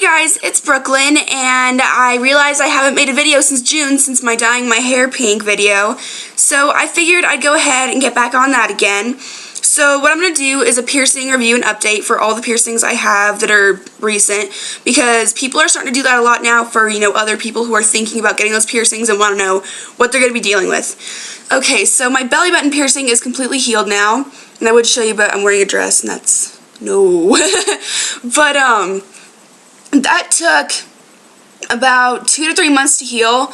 guys, it's Brooklyn, and I realized I haven't made a video since June since my dyeing my hair pink video, so I figured I'd go ahead and get back on that again. So what I'm going to do is a piercing review and update for all the piercings I have that are recent, because people are starting to do that a lot now for, other people who are thinking about getting those piercings and want to know what they're going to be dealing with. Okay, so my belly button piercing is completely healed now, and I would show you, but I'm wearing a dress, and that's, no. But, that took about 2 to 3 months to heal,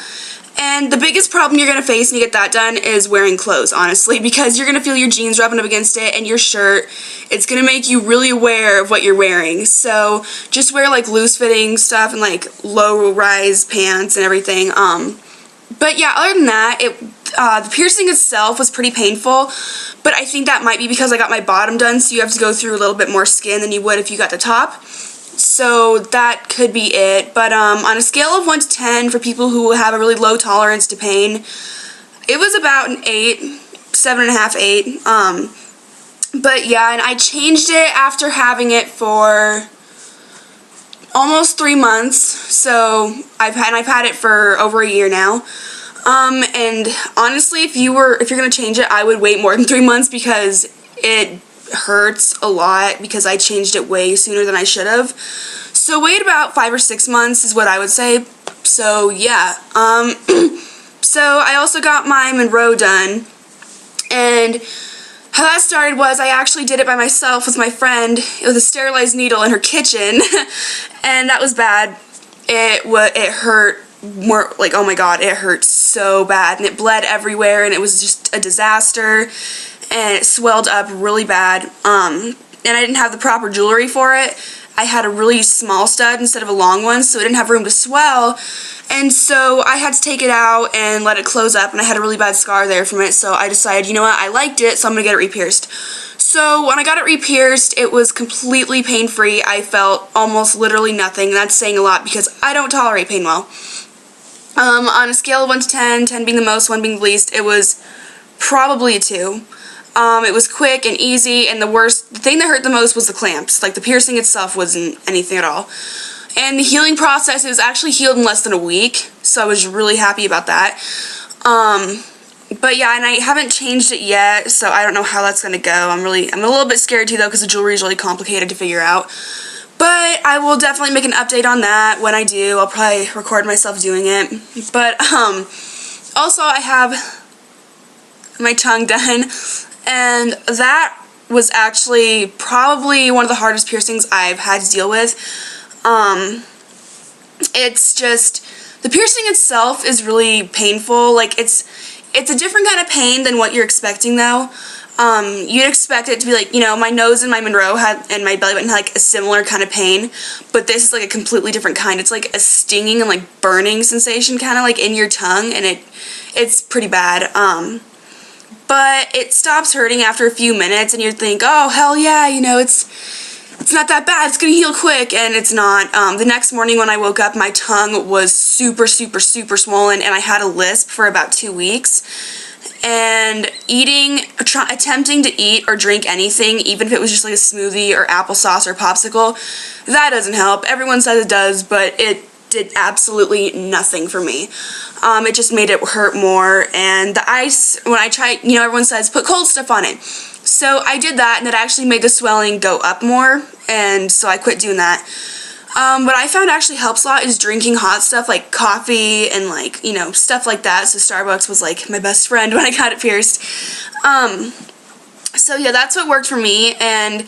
and the biggest problem you're going to face when you get that done is wearing clothes, honestly, because you're going to feel your jeans rubbing up against it and your shirt. It's going to make you really aware of what you're wearing, so just wear like loose-fitting stuff and like low-rise pants and everything. But yeah, other than that, the piercing itself was pretty painful, but I think that might be because I got my bottom done, so you have to go through a little bit more skin than you would if you got the top. So that could be it, but on a scale of 1 to 10 for people who have a really low tolerance to pain, it was about an 8, 7.5, 8. But yeah, and I changed it after having it for almost 3 months, so I've had it for over a year now. And honestly, if you're gonna change it, I would wait more than 3 months because it hurts a lot because I changed it way sooner than I should have. So wait about 5 or 6 months is what I would say. So yeah. So I also got my Monroe done, and how that started was I actually did it by myself with my friend with a sterilized needle in her kitchen, and that was bad. It hurt more, like, oh my god, it hurt so bad, and it bled everywhere, and it was just a disaster. And it swelled up really bad, and I didn't have the proper jewelry for it. I had a really small stud instead of a long one, so it didn't have room to swell, and so I had to take it out and let it close up, and I had a really bad scar there from it, so I decided, you know what, I liked it, so I'm going to get it re-pierced. So when I got it re-pierced, it was completely pain-free. I felt almost literally nothing, and that's saying a lot because I don't tolerate pain well. On a scale of 1 to 10, 10 being the most, 1 being the least, it was probably a 2. It was quick and easy, and the thing that hurt the most was the clamps. Like, the piercing itself wasn't anything at all. And the healing process, it was actually healed in less than a week, so I was really happy about that. But yeah, and I haven't changed it yet, so I don't know how that's gonna go. I'm a little bit scared too, though, because the jewelry is really complicated to figure out. But I will definitely make an update on that when I do. I'll probably record myself doing it. But, also I have my tongue done, and that was actually probably one of the hardest piercings I've had to deal with. It's just, the piercing itself is really painful. Like, it's a different kind of pain than what you're expecting, though. You'd expect it to be like, my nose and my Monroe and my belly button had like a similar kind of pain, but this is like a completely different kind. It's like a stinging and like burning sensation kind of like in your tongue, and it's pretty bad. But it stops hurting after a few minutes, and you'd think, oh, hell yeah, it's not that bad, it's gonna heal quick, and it's not. The next morning when I woke up, my tongue was super, super, super swollen, and I had a lisp for about 2 weeks. And attempting to eat or drink anything, even if it was just like a smoothie or applesauce or popsicle, that doesn't help. Everyone says it does, but it did absolutely nothing for me. It just made it hurt more, and the ice, when I tried, everyone says put cold stuff on it. So I did that, and it actually made the swelling go up more, and so I quit doing that. What I found actually helps a lot is drinking hot stuff like coffee and like, stuff like that. So Starbucks was like my best friend when I got it pierced. So yeah, that's what worked for me, and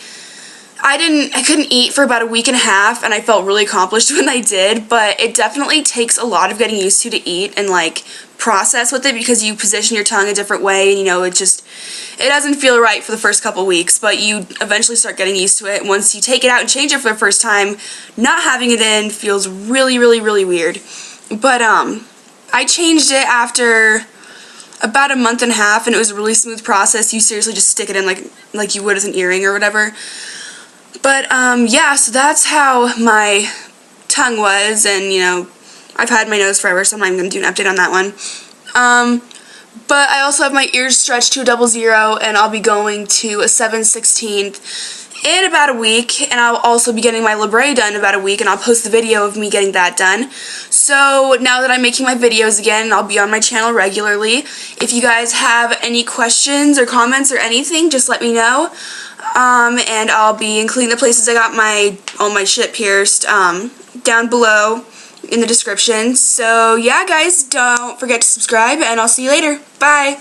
I couldn't eat for about a week and a half, and I felt really accomplished when I did, but it definitely takes a lot of getting used to eat and like process with it, because you position your tongue a different way, and it doesn't feel right for the first couple weeks, but you eventually start getting used to it. Once you take it out and change it for the first time, not having it in feels really, really, really weird. But I changed it after about a month and a half, and it was a really smooth process. You seriously just stick it in like you would with an earring or whatever. But yeah, so that's how my tongue was, and I've had my nose forever, so I'm not even going to do an update on that one. But I also have my ears stretched to a 00, and I'll be going to a 7/16 in about a week, and I'll also be getting my labre done in about a week, and I'll post the video of me getting that done. So now that I'm making my videos again, I'll be on my channel regularly. If you guys have any questions or comments or anything, just let me know. And I'll be including the places I got all my shit pierced down below in the description. So yeah, guys, don't forget to subscribe, and I'll see you later. Bye!